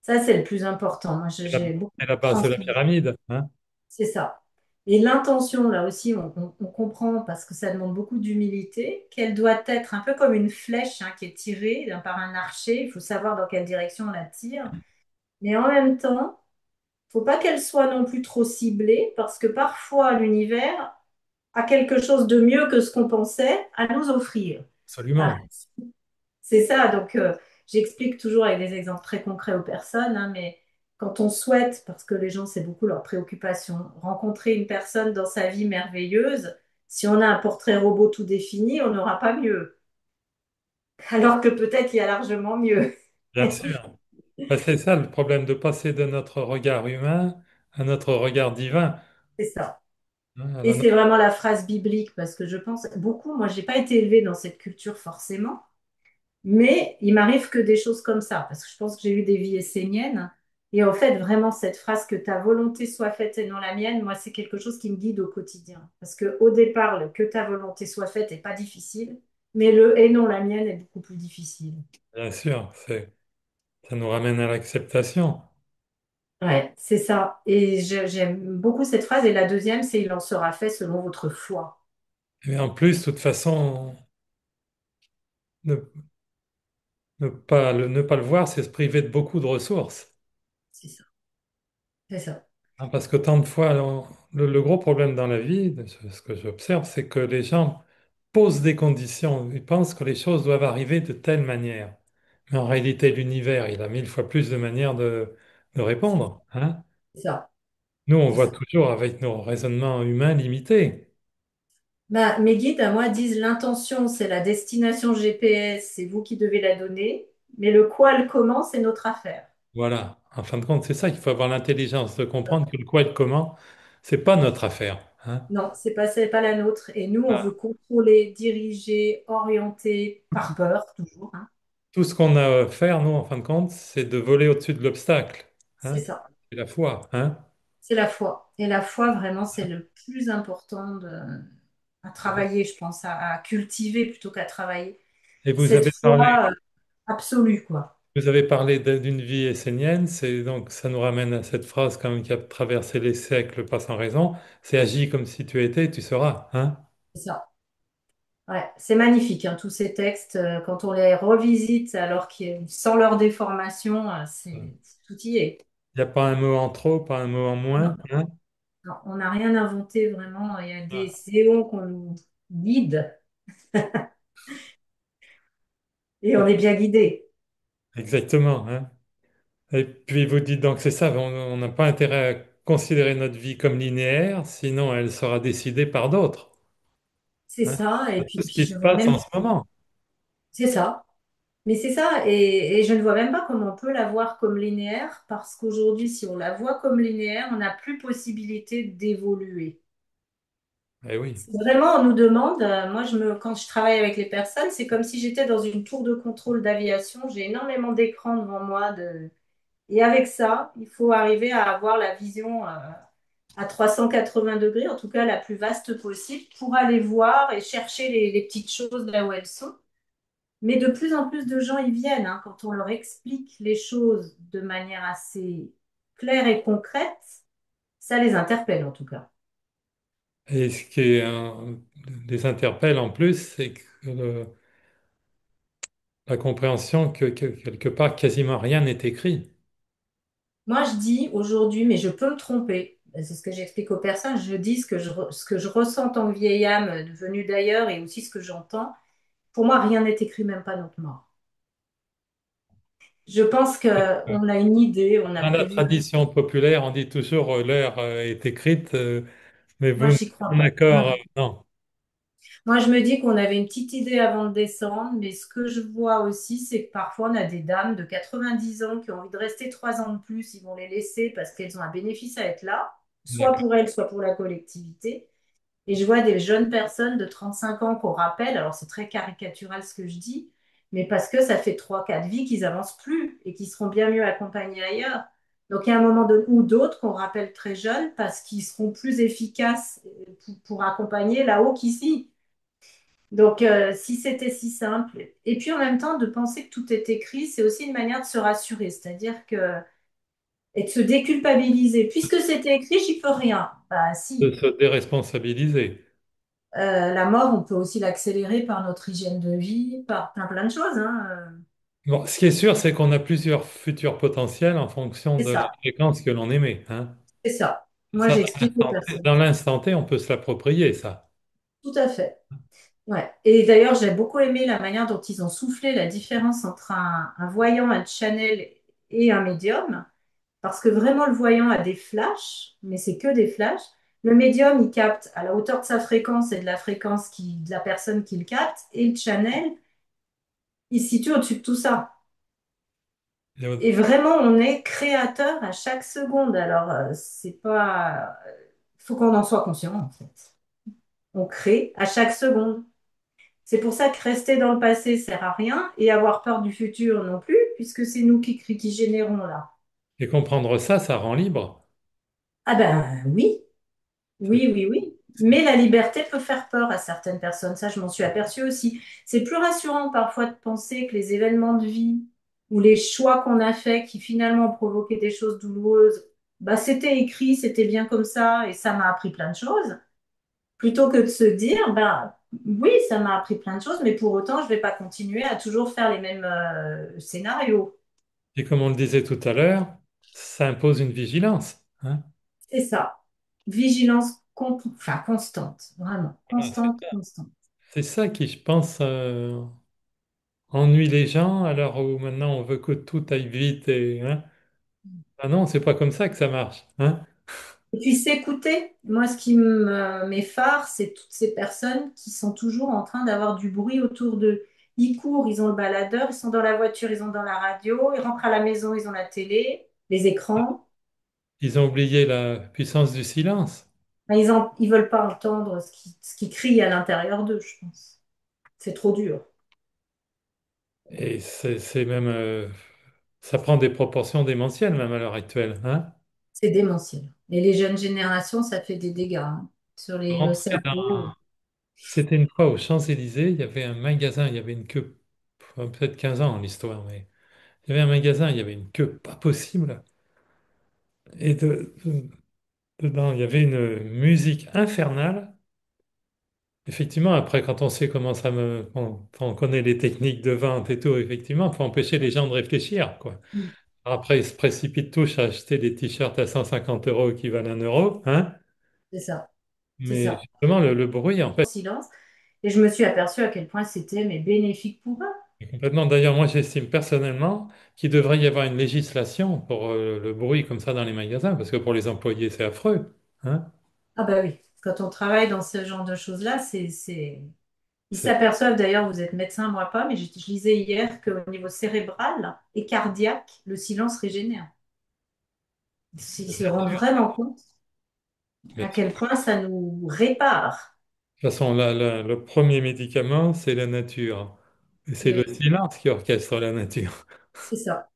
Ça, c'est le plus important. Moi, c'est la, j'ai beaucoup c'est la base de la transmis. pyramide, hein? C'est ça. Et l'intention, là aussi, on comprend parce que ça demande beaucoup d'humilité, qu'elle doit être un peu comme une flèche hein, qui est tirée par un archer. Il faut savoir dans quelle direction on la tire. Mais en même temps, faut pas qu'elle soit non plus trop ciblée parce que parfois l'univers a quelque chose de mieux que ce qu'on pensait à nous offrir. Ah, Absolument. c'est ça, donc j'explique toujours avec des exemples très concrets aux personnes, hein, mais quand on souhaite, parce que les gens, c'est beaucoup leur préoccupation, rencontrer une personne dans sa vie merveilleuse, si on a un portrait robot tout défini, on n'aura pas mieux. Alors que peut-être il y a largement mieux. Bien sûr. Ben, c'est ça le problème de passer de notre regard humain à notre regard divin, C'est ça. hein, Et c'est vraiment la phrase biblique, parce que je pense beaucoup, moi, j'ai pas été élevée dans cette culture forcément, mais il m'arrive que des choses comme ça, parce que je pense que j'ai eu des vies esséniennes. Et en fait, vraiment, cette phrase que ta volonté soit faite et non la mienne, moi, c'est quelque chose qui me guide au quotidien. Parce que au départ, le que ta volonté soit faite n'est pas difficile, mais le et non la mienne est beaucoup plus difficile. bien sûr, ça nous ramène à l'acceptation. Ouais, c'est ça. Et j'aime beaucoup cette phrase. Et la deuxième, c'est il en sera fait selon votre foi. Et en plus, de toute façon, Ne pas le voir, c'est se priver de beaucoup de ressources. C'est ça. C'est ça. Hein, parce que tant de fois, le gros problème dans la vie, ce que j'observe, c'est que les gens posent des conditions. Ils pensent que les choses doivent arriver de telle manière. Mais en réalité, l'univers, il a mille fois plus de manières de répondre. Hein. C'est ça. Nous, on C'est voit ça. toujours avec nos raisonnements humains limités. Bah, mes guides à moi disent l'intention, c'est la destination GPS, c'est vous qui devez la donner, mais le quoi, le comment, c'est notre affaire. Voilà. En fin de compte, c'est ça qu'il faut avoir l'intelligence de comprendre que le quoi et le comment, c'est pas notre affaire. Hein. Non, c'est pas la nôtre. Et nous, on veut Voilà. contrôler, diriger, orienter par peur, toujours, hein. Tout ce qu'on a à faire, nous, en fin de compte, c'est de voler au-dessus de l'obstacle. C'est Hein. ça. C'est la foi. Hein. C'est la foi. Et la foi, vraiment, c'est le plus important à travailler, je pense, à cultiver plutôt qu'à travailler. Et Cette foi absolue, quoi. vous avez parlé d'une vie essénienne, c'est donc ça nous ramène à cette phrase quand même qui a traversé les siècles, pas sans raison. C'est agis comme si tu étais, tu seras. Hein. C'est ça. Ouais, c'est magnifique, hein, tous ces textes, quand on les revisite, alors qu'ils sans leur déformation, Il tout y est. n'y a pas un mot en trop, pas un mot en moins. Non, Hein. non, on n'a rien inventé vraiment. Il y a des Voilà. éons qu'on nous guide et on est bien guidé. Exactement. Hein. Et puis vous dites donc c'est ça, on n'a pas intérêt à considérer notre vie comme linéaire, sinon elle sera décidée par d'autres. C'est Hein. ça. Et C'est tout puis, ce puis qui je se vois passe en même, ce moment. c'est ça. Mais c'est ça. Et je ne vois même pas comment on peut la voir comme linéaire parce qu'aujourd'hui, si on la voit comme linéaire, on n'a plus possibilité d'évoluer. Eh oui. C'est vraiment, on nous demande, quand je travaille avec les personnes, c'est comme si j'étais dans une tour de contrôle d'aviation. J'ai énormément d'écrans devant moi. Et avec ça, il faut arriver à avoir la vision à 380 degrés, en tout cas la plus vaste possible, pour aller voir et chercher les petites choses là où elles sont. Mais de plus en plus de gens y viennent, hein, quand on leur explique les choses de manière assez claire et concrète, ça les interpelle en tout cas. Et ce qui les interpelle en plus, c'est que la compréhension que quelque part quasiment rien n'est écrit. Moi, je dis aujourd'hui, mais je peux me tromper. C'est ce que j'explique aux personnes. Je dis ce que je ressens en tant que vieille âme venue d'ailleurs et aussi ce que j'entends. Pour moi, rien n'est écrit, même pas notre mort. Je pense qu'on a une idée, on a Dans la prévu. tradition populaire, on dit toujours l'heure est écrite, mais Moi, vous, j'y crois mon pas. accord, Mm. non. Moi, je me dis qu'on avait une petite idée avant de descendre, mais ce que je vois aussi, c'est que parfois, on a des dames de 90 ans qui ont envie de rester 3 ans de plus. Ils vont les laisser parce qu'elles ont un bénéfice à être là, soit D'accord. pour elles, soit pour la collectivité. Et je vois des jeunes personnes de 35 ans qu'on rappelle, alors c'est très caricatural ce que je dis, mais parce que ça fait 3 4 vies qu'ils avancent plus et qu'ils seront bien mieux accompagnés ailleurs. Donc il y a un moment ou d'autres qu'on rappelle très jeunes parce qu'ils seront plus efficaces pour accompagner là-haut qu'ici. Donc si c'était si simple, et puis en même temps de penser que tout est écrit, c'est aussi une manière de se rassurer, c'est-à-dire que et de se déculpabiliser. Puisque c'était écrit, j'y peux rien. Bah De si. se déresponsabiliser. La mort, on peut aussi l'accélérer par notre hygiène de vie, par plein de choses, hein. Bon, ce qui est sûr, c'est qu'on a plusieurs futurs potentiels en fonction C'est de la ça, fréquence que l'on émet. Hein. c'est ça. Moi, Ça, j'explique aux personnes. dans l'instant T, on peut se l'approprier, ça. Tout à fait. Ouais. Et d'ailleurs, j'ai beaucoup aimé la manière dont ils ont soufflé la différence entre un voyant, un channel et un médium, parce que vraiment, le voyant a des flashs, mais c'est que des flashs. Le médium, il capte à la hauteur de sa fréquence et de la fréquence de la personne qui le capte, et le channel, il se situe au-dessus de tout ça. Et vraiment, on est créateur à chaque seconde. Alors, c'est pas. Faut qu'on en soit conscient, en fait. On crée à chaque seconde. C'est pour ça que rester dans le passé sert à rien et avoir peur du futur non plus, puisque c'est nous qui générons là. Et comprendre ça, ça rend libre. Ah ben oui, C'est- oui, oui, oui. Mais la liberté peut faire peur à certaines personnes. Ça, je m'en suis aperçue aussi. C'est plus rassurant parfois de penser que les événements de vie ou les choix qu'on a faits qui finalement ont provoqué des choses douloureuses, bah, c'était écrit, c'était bien comme ça et ça m'a appris plein de choses. Plutôt que de se dire, bah, Oui, ça m'a appris plein de choses, mais pour autant, je ne vais pas continuer à toujours faire les mêmes scénarios. Et comme on le disait tout à l'heure, ça impose une vigilance, hein. C'est ça. Vigilance enfin, constante, vraiment. Voilà, c'est Constante, constante. c'est ça qui, je pense, ennuie les gens, alors où maintenant on veut que tout aille vite et, hein. Ah non, c'est pas comme ça que ça marche, hein. Et puis s'écouter. Moi, m'effare, c'est toutes ces personnes qui sont toujours en train d'avoir du bruit autour d'eux. Ils courent, ils ont le baladeur, ils sont dans la voiture, ils ont dans la radio, ils rentrent à la maison, ils ont la télé, les écrans. Ils ont oublié la puissance du silence. Enfin, ils veulent pas entendre ce qui crie à l'intérieur d'eux, je pense. C'est trop dur. Et c'est même, ça prend des proportions démentielles même à l'heure actuelle, hein. C'est démentiel. Et les jeunes générations, ça fait des dégâts hein, sur le Rentrer cerveau. C'était une fois aux Champs-Élysées, il y avait un magasin, il y avait une queue, peut-être 15 ans l'histoire, mais il y avait un magasin, il y avait une queue pas possible. Et dedans, il y avait une musique infernale. Effectivement, après, quand on sait comment ça quand on connaît les techniques de vente et tout, effectivement, il faut empêcher les gens de réfléchir, quoi. Mm. Après, ils se précipitent tous à acheter des t-shirts à 150 euros qui valent 1 euro, hein. C'est ça. C'est Mais ça. justement, le bruit, en fait, Silence. Et je me suis aperçue à quel point c'était mais bénéfique pour eux. est complètement. D'ailleurs, moi, j'estime personnellement qu'il devrait y avoir une législation pour le bruit comme ça dans les magasins, parce que pour les employés, c'est affreux, hein. Ah bah oui, quand on travaille dans ce genre de choses-là, Ils C'est s'aperçoivent d'ailleurs, vous êtes médecin, moi pas, mais je lisais hier qu'au niveau cérebral et cardiaque, le silence régénère. Ils se rendent vraiment compte Mais à de quel point ça nous répare. toute façon, le premier médicament, c'est la nature. Et c'est le Oui, silence qui orchestre la nature, c'est ça,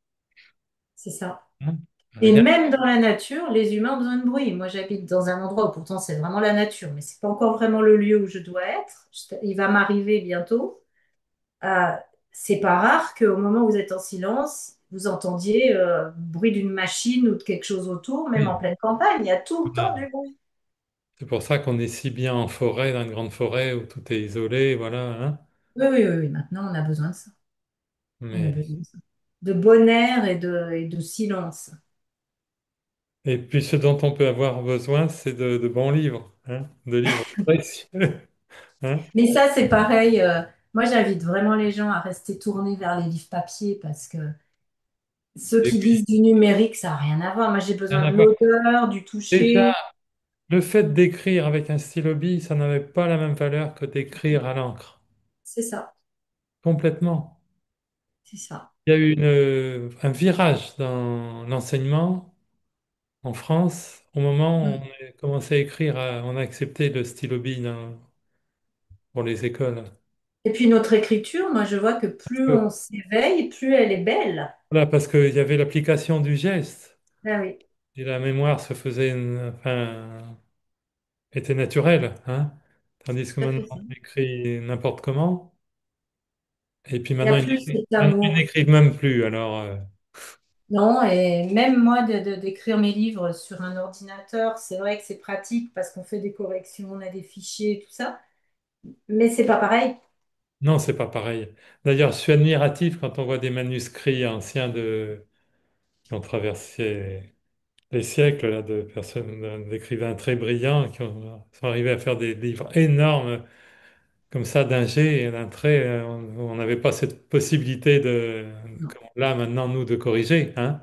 c'est ça. hein. Et Rien. même dans la nature, les humains ont besoin de bruit. Moi, j'habite dans un endroit où pourtant c'est vraiment la nature, mais c'est pas encore vraiment le lieu où je dois être. Il va m'arriver bientôt. Euh, c'est pas rare qu'au moment où vous êtes en silence, vous entendiez le bruit d'une machine ou de quelque chose autour, même en Oui. pleine campagne. Il y a tout le temps Voilà. du bruit. C'est pour ça qu'on est si bien en forêt, dans une grande forêt où tout est isolé, voilà, hein. Oui, oui, oui, oui. Maintenant, on a besoin de ça. On a Mais, besoin de ça. De bon air et de silence. et puis ce dont on peut avoir besoin, c'est de bons livres, hein, de livres précieux, hein. Mais ça, c'est pareil. Moi, j'invite vraiment les gens à rester tournés vers les livres papier parce que ceux Et qui puis, lisent du numérique, ça n'a rien à voir. Moi, j'ai il y en besoin a de pas. l'odeur, du Déjà, toucher. le fait d'écrire avec un stylo bille, ça n'avait pas la même valeur que d'écrire à l'encre. C'est ça, Complètement. c'est ça. Il y a eu un virage dans l'enseignement en France au moment où Mm. on a commencé à écrire, on a accepté le stylo bille pour les écoles. Et puis notre écriture, moi, je vois que plus on s'éveille, plus elle est belle. Voilà, parce qu'il y avait l'application du geste Ah oui, et la mémoire se faisait, enfin, était naturelle, hein. Tandis que tout à maintenant, fait ça. on écrit n'importe comment. Et puis Il n'y a maintenant, plus cet maintenant, ils amour. n'écrivent même plus. Alors, Non, et même moi, d'écrire mes livres sur un ordinateur, c'est vrai que c'est pratique parce qu'on fait des corrections, on a des fichiers, tout ça, mais c'est pas pareil. non, c'est pas pareil. D'ailleurs, je suis admiratif quand on voit des manuscrits anciens qui ont traversé les siècles là, de personnes, d'écrivains très brillants sont arrivés à faire des livres énormes comme ça d'un jet et d'un trait. On n'avait pas cette possibilité Non, comme là maintenant, nous, de corriger, hein.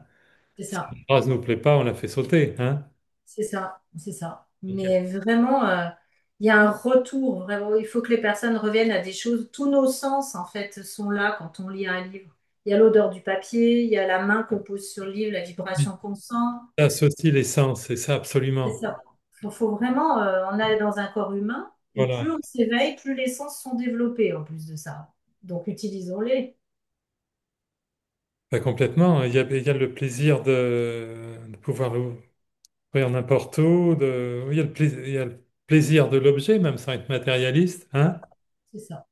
c'est Si ça. une phrase nous plaît pas, on la fait sauter, hein. C'est ça, c'est ça. Nickel. Mais vraiment, il y a un retour, vraiment. Il faut que les personnes reviennent à des choses. Tous nos sens, en fait, sont là quand on lit un livre. Il y a l'odeur du papier, il y a la main qu'on pose sur le livre, la vibration qu'on sent. Ça associe les sens, c'est ça C'est absolument. ça. Il faut vraiment, on est dans un corps humain et plus Voilà. on s'éveille, plus les sens sont développés en plus de ça. Donc utilisons-les. Pas complètement. Il y a le plaisir de pouvoir l'ouvrir n'importe où. Oui, il y a le plaisir de l'objet, même sans être matérialiste, hein. C'est ça.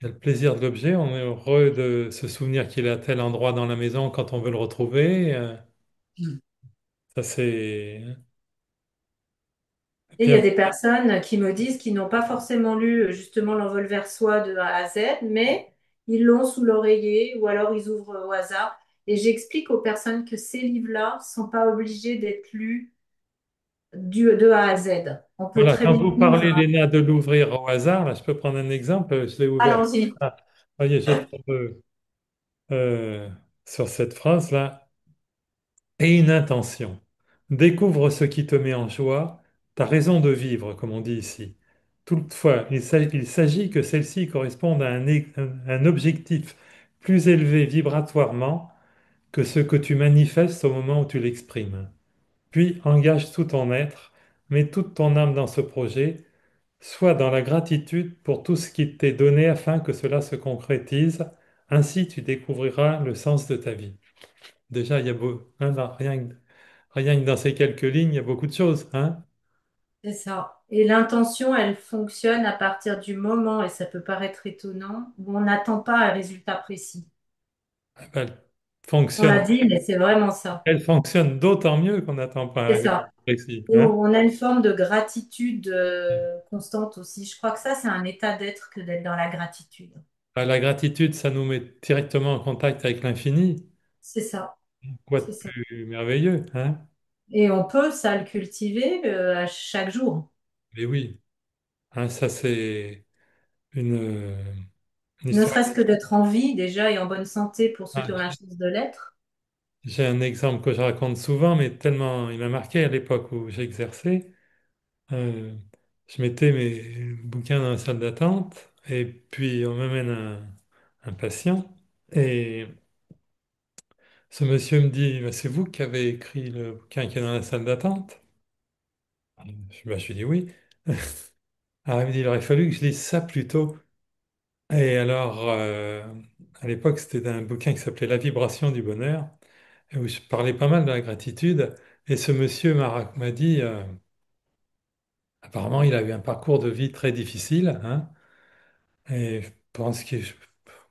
Il y a le plaisir de l'objet. On est heureux de se souvenir qu'il est à tel endroit dans la maison quand on veut le retrouver. Mm. Ça, c'est. Et il y a des personnes qui me disent qu'ils n'ont pas forcément lu justement l'envol vers soi de A à Z, mais ils l'ont sous l'oreiller ou alors ils ouvrent au hasard. Et j'explique aux personnes que ces livres-là sont pas obligés d'être lus de A à Z. On peut Voilà, très quand bien vous lire. parlez, Léna, de l'ouvrir au hasard, là, je peux prendre un exemple, je l'ai ouvert. Allons-y. Ah, voyez, je trouve euh, sur cette phrase-là, et une intention. Découvre ce qui te met en joie, ta raison de vivre, comme on dit ici. Toutefois, il s'agit que celle-ci corresponde à un objectif plus élevé vibratoirement que ce que tu manifestes au moment où tu l'exprimes. Puis engage tout ton être, mets toute ton âme dans ce projet. Sois dans la gratitude pour tout ce qui t'est donné afin que cela se concrétise. Ainsi, tu découvriras le sens de ta vie. Déjà, il y a hein, rien que dans ces quelques lignes, il y a beaucoup de choses. Hein. C'est ça. Et l'intention, elle fonctionne à partir du moment, et ça peut paraître étonnant, où on n'attend pas un résultat précis. Elle On l'a fonctionne, dit, mais c'est vraiment ça. elle fonctionne d'autant mieux qu'on n'attend pas un C'est résultat ça. précis. Et Hein. on a une forme de gratitude constante aussi. Je crois que ça, c'est un état d'être que d'être dans la gratitude. La gratitude, ça nous met directement en contact avec l'infini. C'est ça. Quoi de C'est ça. plus merveilleux, hein? Et on peut, ça, le cultiver à chaque jour. Mais oui, hein, ça c'est une, euh, une Ne histoire. serait-ce que d'être en vie déjà et en bonne santé pour ceux qui Ah, ont la chance de l'être. j'ai un exemple que je raconte souvent, mais tellement il m'a marqué à l'époque où j'exerçais. Euh, je mettais mes bouquins dans la salle d'attente et puis on m'amène un patient et ce monsieur me dit, bah, c'est vous qui avez écrit le bouquin qui est dans la salle d'attente? Je lui dis oui. Alors il me dit, il aurait fallu que je lise ça plus tôt. Et alors, à l'époque, c'était un bouquin qui s'appelait La vibration du bonheur, et où je parlais pas mal de la gratitude. Et ce monsieur m'a dit, apparemment, il a eu un parcours de vie très difficile, hein, et je pense que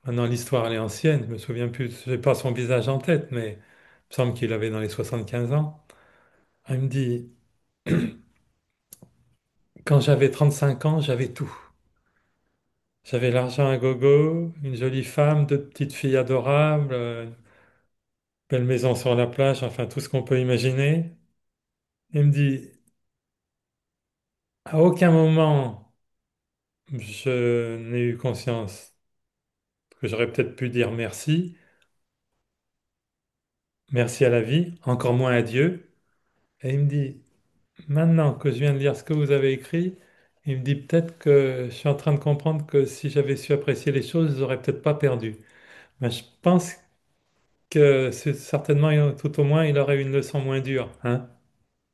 maintenant l'histoire elle est ancienne, je me souviens plus, je n'ai pas son visage en tête, mais il me semble qu'il avait dans les 75 ans. Il me dit, quand j'avais 35 ans, j'avais tout. J'avais l'argent à gogo, une jolie femme, deux petites filles adorables, belle maison sur la plage, enfin tout ce qu'on peut imaginer. Il me dit, à aucun moment je n'ai eu conscience que j'aurais peut-être pu dire merci, merci à la vie, encore moins à Dieu. Et il me dit, maintenant que je viens de lire ce que vous avez écrit, il me dit peut-être que je suis en train de comprendre que si j'avais su apprécier les choses, je n'aurais peut-être pas perdu. Mais je pense que c'est certainement, tout au moins, il aurait eu une leçon moins dure. Hein.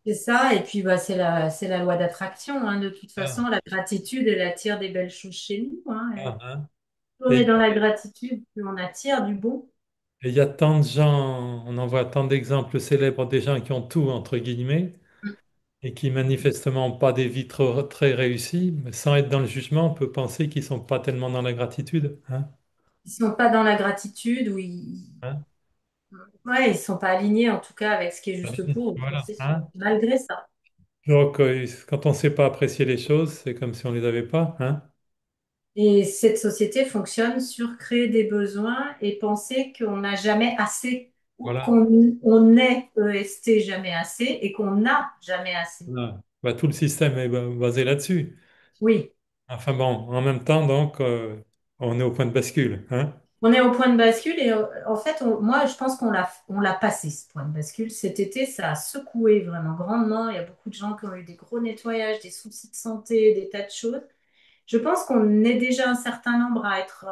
C'est ça. Et puis, bah, c'est la loi d'attraction, hein. De toute Ah, façon, la gratitude, elle attire des belles choses chez nous, hein. ah, hein. Plus on Et est dans la gratitude, plus on attire du bon. et il y a tant de gens, on en voit tant d'exemples célèbres des gens qui ont tout, entre guillemets, et qui manifestement n'ont pas des vies très réussies, mais sans être dans le jugement, on peut penser qu'ils sont pas tellement dans la gratitude. Hein. Ils sont pas dans la gratitude ou ils, Hein. ouais, ils sont pas alignés en tout cas avec ce qui est juste pour eux, ça, Voilà. c'est sûr. Hein. Malgré ça. Donc, quand on ne sait pas apprécier les choses, c'est comme si on ne les avait pas. Hein. Et cette société fonctionne sur créer des besoins et penser qu'on n'a jamais assez, ou Voilà. qu'on est EST jamais assez et qu'on n'a jamais assez. Voilà. Bah, tout le système est basé là-dessus. Oui, Enfin bon, en même temps, donc, on est au point de bascule. Hein. on est au point de bascule et en fait, moi, je pense on l'a passé ce point de bascule. Cet été, ça a secoué vraiment grandement. Il y a beaucoup de gens qui ont eu des gros nettoyages, des soucis de santé, des tas de choses. Je pense qu'on est déjà un certain nombre à être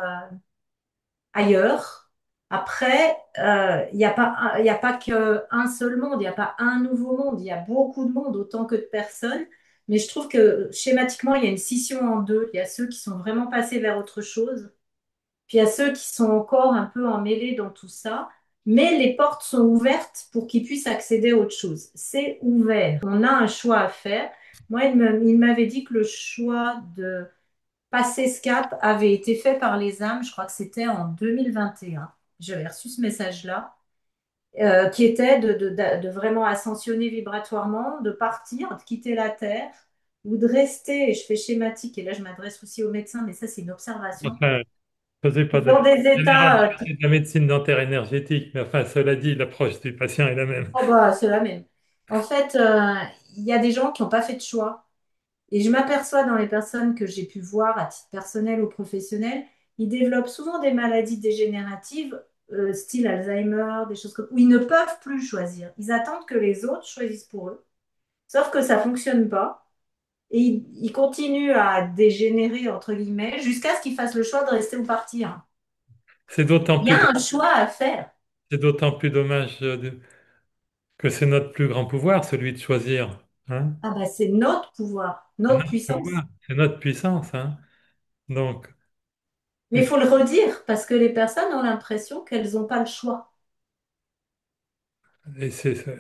ailleurs. Après, il n'y a pas qu'un seul monde, il n'y a pas un nouveau monde, il y a beaucoup de mondes, autant que de personnes. Mais je trouve que schématiquement, il y a une scission en deux. Il y a ceux qui sont vraiment passés vers autre chose, puis il y a ceux qui sont encore un peu emmêlés dans tout ça. Mais les portes sont ouvertes pour qu'ils puissent accéder à autre chose. C'est ouvert. On a un choix à faire. Moi, il m'avait dit que le choix de passer ce cap avait été fait par les âmes, je crois que c'était en 2021. J'avais reçu ce message-là, qui était de vraiment ascensionner vibratoirement, de partir, de quitter la Terre ou de rester, et je fais schématique, et là je m'adresse aussi aux médecins, mais ça c'est une observation, Enfin, faisais pas de... dans des Généralement, états c'est de la médecine dentaire énergétique, mais enfin, cela dit, l'approche du patient est la même. oh bah, c'est la même. En fait, il y a des gens qui n'ont pas fait de choix. Et je m'aperçois dans les personnes que j'ai pu voir à titre personnel ou professionnel, ils développent souvent des maladies dégénératives, style Alzheimer, des choses comme où ils ne peuvent plus choisir. Ils attendent que les autres choisissent pour eux. Sauf que ça fonctionne pas. Et ils continuent à dégénérer, entre guillemets, jusqu'à ce qu'ils fassent le choix de rester ou partir. C'est d'autant Il y plus, a un choix à faire. c'est d'autant plus dommage que c'est notre plus grand pouvoir, celui de choisir. Hein? Ah bah, c'est notre pouvoir, C'est notre notre puissance. pouvoir, c'est notre puissance. Hein? Donc, Mais il faut le redire parce que les personnes ont l'impression qu'elles n'ont pas le choix. et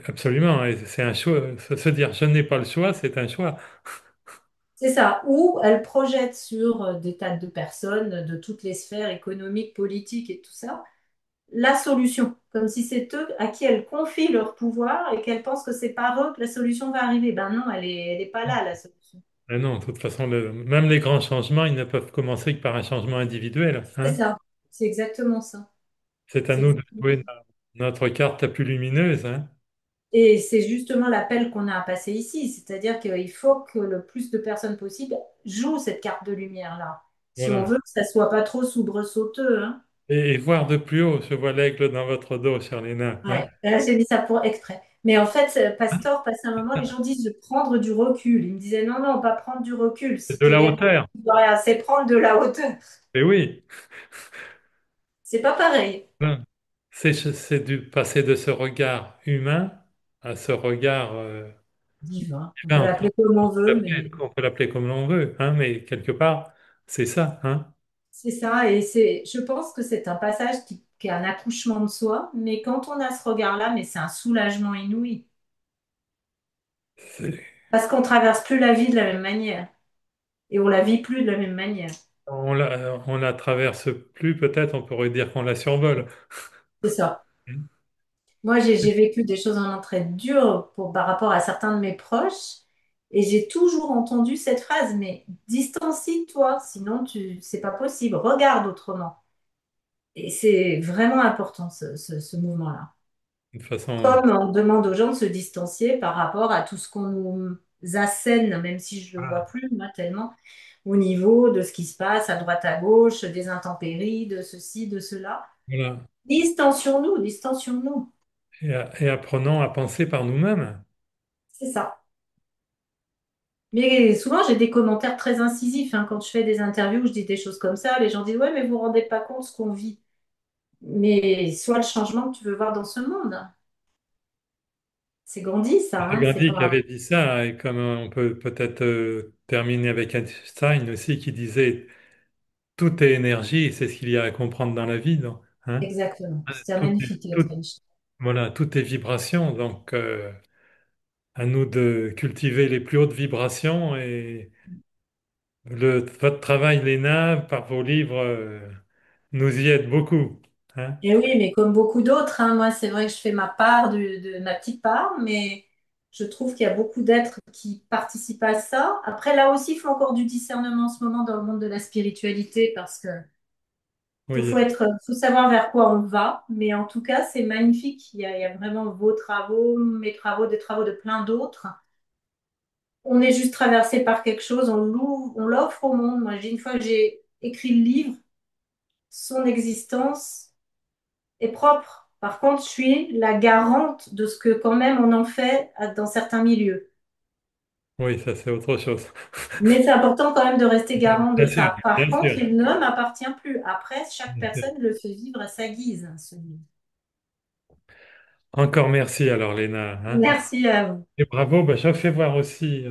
absolument, et c'est un choix. Se dire je n'ai pas le choix, c'est un choix. C'est ça. Ou elles projettent sur des tas de personnes de toutes les sphères économiques, politiques et tout ça, la solution. Comme si c'est eux à qui elles confient leur pouvoir et qu'elles pensent que c'est par eux que la solution va arriver. Ben non, elle est pas là, la solution. Mais non, de toute façon, même les grands changements, ils ne peuvent commencer que par un changement individuel. C'est Hein? ça. C'est exactement ça. C'est à C'est nous de exactement jouer ça. notre carte la plus lumineuse. Hein? Et c'est justement l'appel qu'on a à passer ici. C'est-à-dire qu'il faut que le plus de personnes possible jouent cette carte de lumière-là. Si on Voilà. veut que ça soit pas trop soubresauteux, hein. Et voir de plus haut, je vois l'aigle dans votre dos, chère Léna. Hein? Ouais, là, j'ai mis ça pour exprès. Mais en fait, Pastor, passé un moment, les gens disent de prendre du recul. Il me disait non, non, pas prendre du recul. C'est Si de tu la gagnes, hauteur. rien, c'est prendre de la hauteur. Et oui, C'est pas pareil. hein. C'est du passer de ce regard humain à ce regard Divin. On peut divin. l'appeler comme on veut, mais On peut l'appeler comme l'on veut, hein, mais quelque part, c'est ça. Hein. c'est ça. Je pense que c'est un passage qui est un accouchement de soi. Mais quand on a ce regard-là, mais c'est un soulagement inouï. C'est- Parce qu'on traverse plus la vie de la même manière. Et on la vit plus de la même manière. on la traverse plus, peut-être, on pourrait dire qu'on la survole. C'est ça. Moi, j'ai vécu des choses vraiment très dures par rapport à certains de mes proches et j'ai toujours entendu cette phrase, mais distancie-toi, sinon c'est pas possible, regarde autrement. Et c'est vraiment important ce mouvement-là. De toute façon, Comme on demande aux gens de se distancier par rapport à tout ce qu'on nous assène, même si je ne le vois voilà, plus, moi, tellement, au niveau de ce qui se passe à droite à gauche, des intempéries, de ceci, de cela. voilà. Distancions-nous, distancions-nous. Et apprenons à penser par nous-mêmes. C'est ça. Mais souvent, j'ai des commentaires très incisifs hein, quand je fais des interviews où je dis des choses comme ça. Les gens disent, ouais, mais vous ne vous rendez pas compte de ce qu'on vit. Mais soit le changement que tu veux voir dans ce monde. C'est Gandhi, ça, C'est hein, c'est Gandhi qui pas avait dit ça, et comme on peut peut-être terminer avec Einstein aussi, qui disait tout est énergie, et c'est ce qu'il y a à comprendre dans la vie. Donc, hein. exactement. C'était un Tout est, magnifique tout- Einstein. voilà, tout est vibration, donc à nous de cultiver les plus hautes vibrations. Et votre travail, Léna, par vos livres, nous y aide beaucoup. Hein. Et oui, mais comme beaucoup d'autres, hein, moi, c'est vrai que je fais ma part de ma petite part, mais je trouve qu'il y a beaucoup d'êtres qui participent à ça. Après, là aussi, il faut encore du discernement en ce moment dans le monde de la spiritualité parce que Oui, faut savoir vers quoi on va, mais en tout cas, c'est magnifique. Il y a vraiment vos travaux, mes travaux, des travaux de plein d'autres. On est juste traversé par quelque chose, on l'offre au monde. Moi, une fois que j'ai écrit le livre, son existence est propre. Par contre, je suis la garante de ce que quand même on en fait dans certains milieux. oui, ça c'est autre chose. Mais c'est important quand même de rester garant de Bien sûr, ça. Par bien sûr. contre, il ne m'appartient plus. Après, chaque Bien sûr. personne le fait vivre à sa guise, hein, ce livre. Encore merci alors, Léna. Hein. Merci à vous. Et bravo, bah, je fais voir aussi,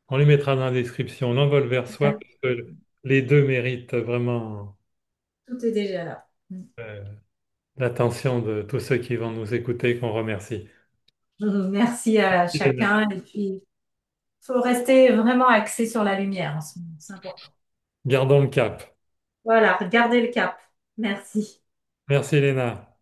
on les mettra dans la description, l'envol vers soi, parce que les deux méritent vraiment Tout est déjà là. euh, l'attention de tous ceux qui vont nous écouter, qu'on remercie. Merci à Léna. chacun. Et puis, il faut rester vraiment axé sur la lumière en ce moment. C'est important. Gardons le cap. Voilà, gardez le cap. Merci. Merci, Léna.